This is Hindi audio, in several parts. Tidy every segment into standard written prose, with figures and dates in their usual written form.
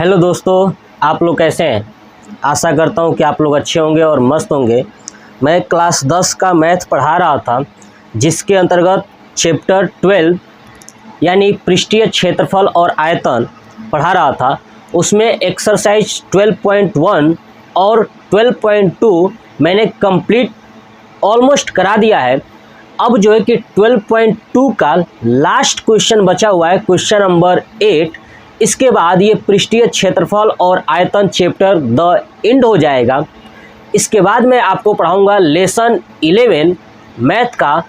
हेलो दोस्तों, आप लोग कैसे हैं। आशा करता हूं कि आप लोग अच्छे होंगे और मस्त होंगे। मैं क्लास 10 का मैथ पढ़ा रहा था, जिसके अंतर्गत चैप्टर 12 यानी पृष्ठीय क्षेत्रफल और आयतन पढ़ा रहा था। उसमें एक्सरसाइज 12.1 और 12.2 मैंने कंप्लीट ऑलमोस्ट करा दिया है। अब जो है कि 12.2 का लास्ट क्वेश्चन बचा हुआ है, क्वेश्चन नंबर 8। इसके बाद ये पृष्ठीय क्षेत्रफल और आयतन चैप्टर द एंड हो जाएगा। इसके बाद मैं आपको पढ़ाऊंगा लेसन 11 मैथ का,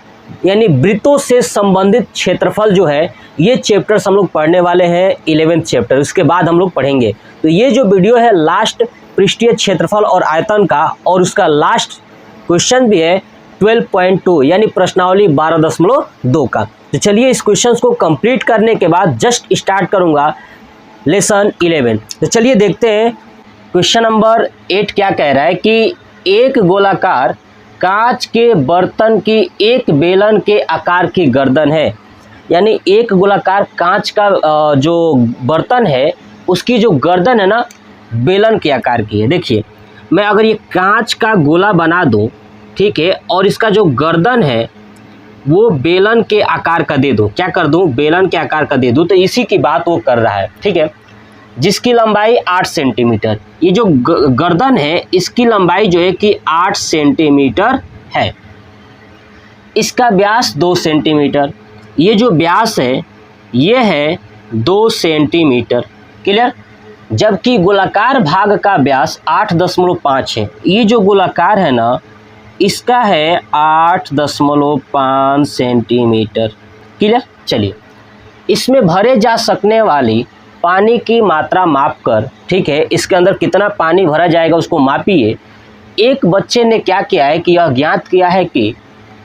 यानी वृत्तों से संबंधित क्षेत्रफल जो है, ये चैप्टर्स हम लोग पढ़ने वाले हैं 11th चैप्टर। इसके बाद हम लोग पढ़ेंगे। तो ये जो वीडियो है लास्ट पृष्ठीय क्षेत्रफल और आयतन का, और उसका लास्ट क्वेश्चन भी है 12.2 यानी प्रश्नावली 12.2 का। तो चलिए इस क्वेश्चंस को कंप्लीट करने के बाद जस्ट स्टार्ट करूंगा लेसन 11। तो चलिए देखते हैं क्वेश्चन नंबर 8 क्या कह रहा है कि एक गोलाकार कांच के बर्तन की एक बेलन के आकार की गर्दन है। यानी एक गोलाकार कांच का जो बर्तन है, उसकी जो गर्दन है ना, बेलन के आकार की है। देखिए, मैं अगर ये कांच का गोला बना दूं, ठीक है, और इसका जो गर्दन है वो बेलन के आकार का दे दूं, क्या कर दूं, बेलन के आकार का दे दूं, तो इसी की बात वो कर रहा है। ठीक है, जिसकी लंबाई 8 सेंटीमीटर, ये जो गर्दन है इसकी लंबाई जो है कि 8 सेंटीमीटर है। इसका व्यास 2 सेंटीमीटर, ये जो व्यास है ये है 2 सेंटीमीटर। क्लियर। जबकि गोलाकार भाग का व्यास 8.5 है। ये जो गोलाकार है ना, इसका है 8.5 सेंटीमीटर। क्लियर। चलिए, इसमें भरे जा सकने वाली पानी की मात्रा मापकर, ठीक है, इसके अंदर कितना पानी भरा जाएगा उसको मापिए। एक बच्चे ने क्या किया है कि यह ज्ञात किया है कि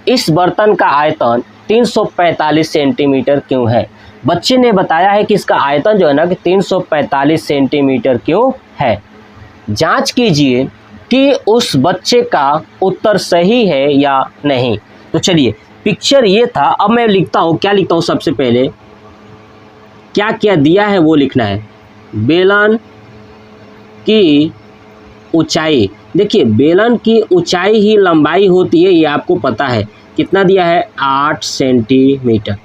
इस बर्तन का आयतन 345 सेंटीमीटर क्यों है। बच्चे ने बताया है कि इसका आयतन जो है ना कि 345 सेंटीमीटर क्यों है। जांच कीजिए कि उस बच्चे का उत्तर सही है या नहीं। तो चलिए, पिक्चर ये था। अब मैं लिखता हूँ, क्या लिखता हूँ, सबसे पहले क्या क्या दिया है वो लिखना है। बेलन की ऊंचाई, देखिए बेलन की ऊंचाई ही लंबाई होती है, ये आपको पता है। कितना दिया है, 8 सेंटीमीटर।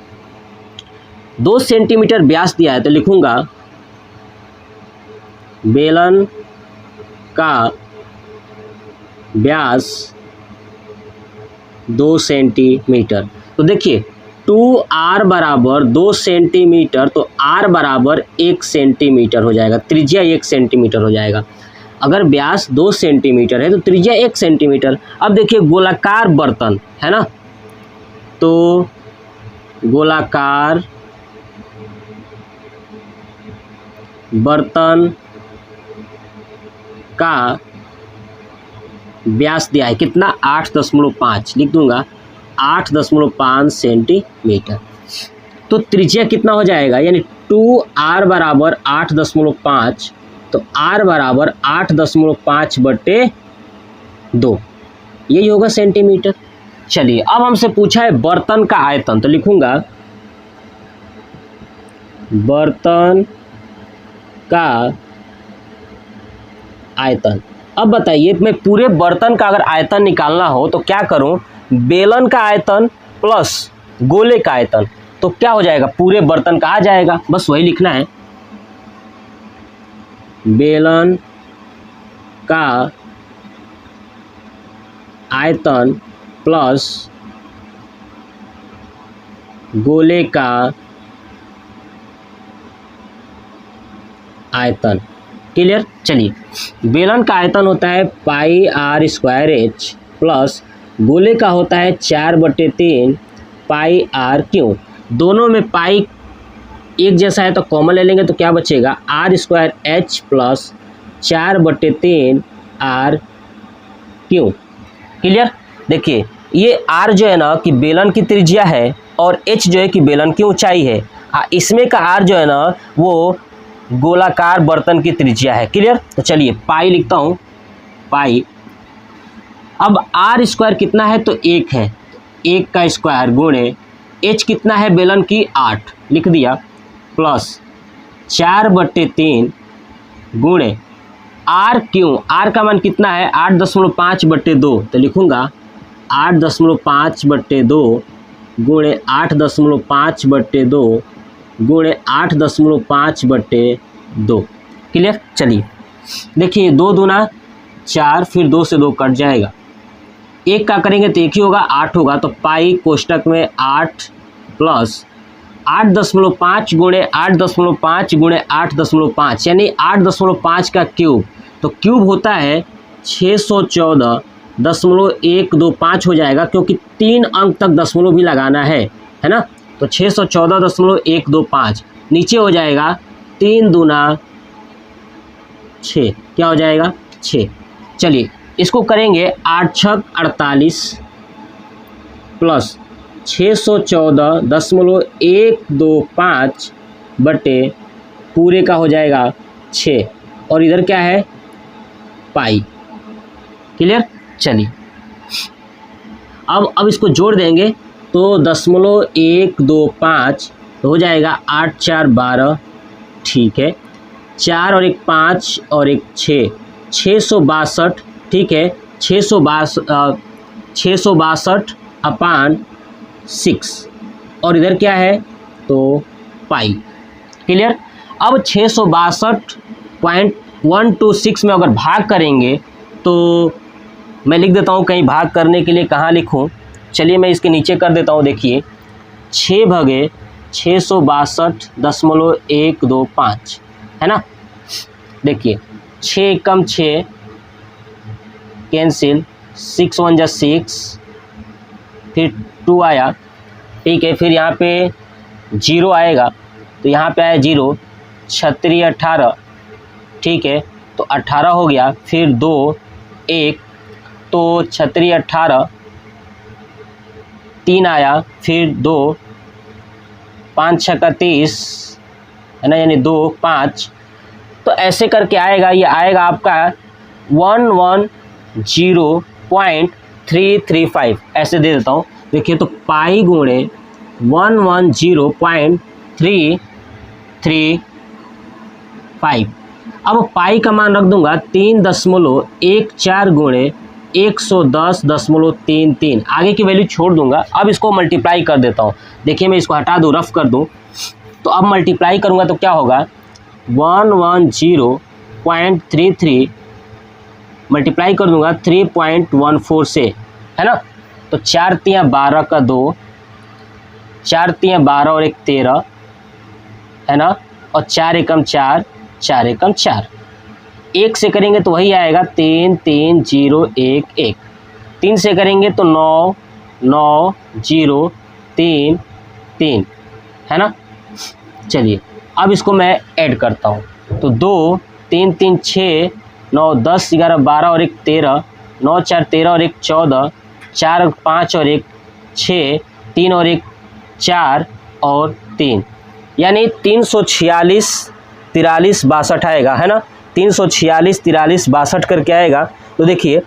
2 सेंटीमीटर व्यास दिया है, तो लिखूंगा बेलन का व्यास 2 सेंटीमीटर। तो देखिए 2r बराबर 2 सेंटीमीटर, तो r बराबर 1 सेंटीमीटर हो जाएगा। त्रिज्या 1 सेंटीमीटर हो जाएगा। अगर व्यास 2 सेंटीमीटर है तो त्रिज्या 1 सेंटीमीटर। अब देखिए गोलाकार बर्तन है ना, तो गोलाकार बर्तन का व्यास दिया है कितना, 8.5 लिख दूंगा, 8.5 सेंटीमीटर। तो त्रिज्या कितना हो जाएगा, यानी 2r बराबर 8.5, तो r बराबर 8.5/2, यही होगा सेंटीमीटर। चलिए, अब हमसे पूछा है बर्तन का आयतन, तो लिखूंगा बर्तन का आयतन। अब बताइए, मैं पूरे बर्तन का अगर आयतन निकालना हो तो क्या करूं, बेलन का आयतन प्लस गोले का आयतन, तो क्या हो जाएगा, पूरे बर्तन का आ जाएगा। बस वही लिखना है, बेलन का आयतन प्लस गोले का आयतन। क्लियर। चलिए, बेलन का आयतन होता है πr² प्लस गोले का होता है 4/3 πr3। दोनों में पाई एक जैसा है तो कॉमन ले लेंगे, तो क्या बचेगा, r² प्लस 4/3 r3। क्लियर। देखिए, ये r जो है ना कि बेलन की त्रिज्या है, और h जो है कि बेलन की ऊंचाई है। इसमें का r जो है ना वो गोलाकार बर्तन की त्रिज्या है। क्लियर। तो चलिए पाई लिखता हूँ, पाई। अब r² कितना है, तो 1 है, 1 का स्क्वायर गुणे h कितना है बेलन की 8 लिख दिया, प्लस 4/3 गुणे आर क्यों, आर का मान कितना है 8.5/2, तो लिखूंगा 8.5/2 गुणे 8.5/2 गुणे 8.5/2। क्लियर। चलिए देखिए 2 दूना 4, फिर 2 से 2 कट जाएगा, 1 का करेंगे तो 1 ही होगा, 8 होगा, तो पाई कोष्टक में 8 प्लस 8.5 गुणे 8.5 गुणे 8.5 यानी 8.5 का क्यूब, तो क्यूब होता है 614.125 हो जाएगा, क्योंकि 3 अंक तक दशमलव भी लगाना है ना, तो 614.125 नीचे हो जाएगा 3 दूना 6, क्या हो जाएगा 6। चलिए इसको करेंगे 8 छक 48 प्लस 614.125 बटे पूरे का हो जाएगा 6, और इधर क्या है पाई। क्लियर। चलिए अब इसको जोड़ देंगे तो 0.125 तो हो जाएगा 8 4 12, ठीक है, 4 और 1 5 और 1 6, 662, ठीक है, 662/6, और इधर क्या है तो पाई। क्लियर। अब 662.126 में अगर भाग करेंगे तो मैं लिख देता हूँ, कहीं भाग करने के लिए कहाँ लिखूँ, चलिए मैं इसके नीचे कर देता हूँ। देखिए 6/662.125 है ना। देखिए 6 कम 6 कैंसिल, 6 1 जा 6, फिर 2 आया, ठीक है, फिर यहाँ पे 0 आएगा, तो यहाँ पे आया 0, 36 18, ठीक है, तो 18 हो गया, फिर 2 1, तो 36 18, 3 आया, फिर 2 5 6 30 है ना, यानी 2 5, तो ऐसे करके आएगा, ये आएगा आपका 110.335, ऐसे दे देता हूँ। देखिए तो पाई गुणे 110.335, अब पाई का मान रख दूंगा 3.14 गुणे 110.33, आगे की वैल्यू छोड़ दूंगा। अब इसको मल्टीप्लाई कर देता हूँ। देखिए मैं इसको हटा दूँ, रफ कर दूँ, तो अब मल्टीप्लाई करूँगा तो क्या होगा 110.33 मल्टीप्लाई कर दूंगा 3.14 से, है ना, तो 4 तियाँ 12 का 2, 4 तियाँ 12 और 1 13 है ना, और 4 एकम 4, 4 एकम 4, 1 से करेंगे तो वही आएगा 3 3 0 1 1, 3 से करेंगे तो 9 9 0 3 3 है ना। चलिए अब इसको मैं ऐड करता हूँ, तो 2 3 3 6 9 10 11 12 और 1 13, 9 4 13 और 1 14, 4 5 और 1 6, 3 और 1 4 और 3, यानी 346 43 62 आएगा, है ना, 346 43 62 करके आएगा। तो देखिए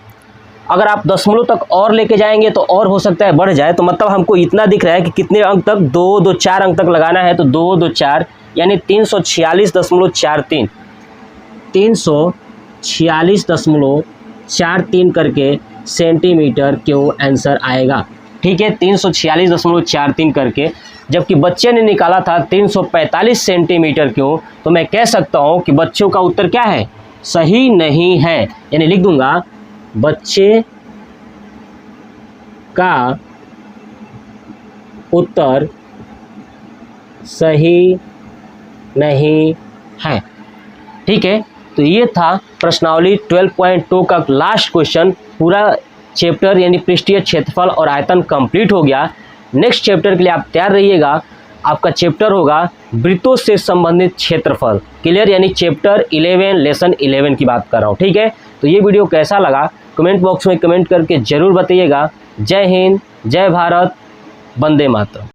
अगर आप दशमलव तक और लेके जाएंगे तो और हो सकता है बढ़ जाए, तो मतलब हमको इतना दिख रहा है कि कितने अंक तक 2 2 4 अंक तक लगाना है, तो 2 2 4 यानी 346.43 346.43 करके सेंटीमीटर क्यों आंसर आएगा। ठीक है, 346.43 करके, जबकि बच्चे ने निकाला था 345 सेंटीमीटर क्यों, तो मैं कह सकता हूं कि बच्चों का उत्तर क्या है, सही नहीं है। यानी लिख दूंगा बच्चे का उत्तर सही नहीं है। ठीक है, तो ये था प्रश्नावली 12.2 का लास्ट क्वेश्चन। पूरा चैप्टर यानी पृष्ठीय क्षेत्रफल और आयतन कंप्लीट हो गया। नेक्स्ट चैप्टर के लिए आप तैयार रहिएगा। आपका चैप्टर होगा वृत्तों से संबंधित क्षेत्रफल। क्लियर, यानी चैप्टर 11 लेसन 11 की बात कर रहा हूँ। ठीक है, तो ये वीडियो कैसा लगा कमेंट बॉक्स में कमेंट करके ज़रूर बताइएगा। जय हिंद, जय भारत, वंदे मातरम।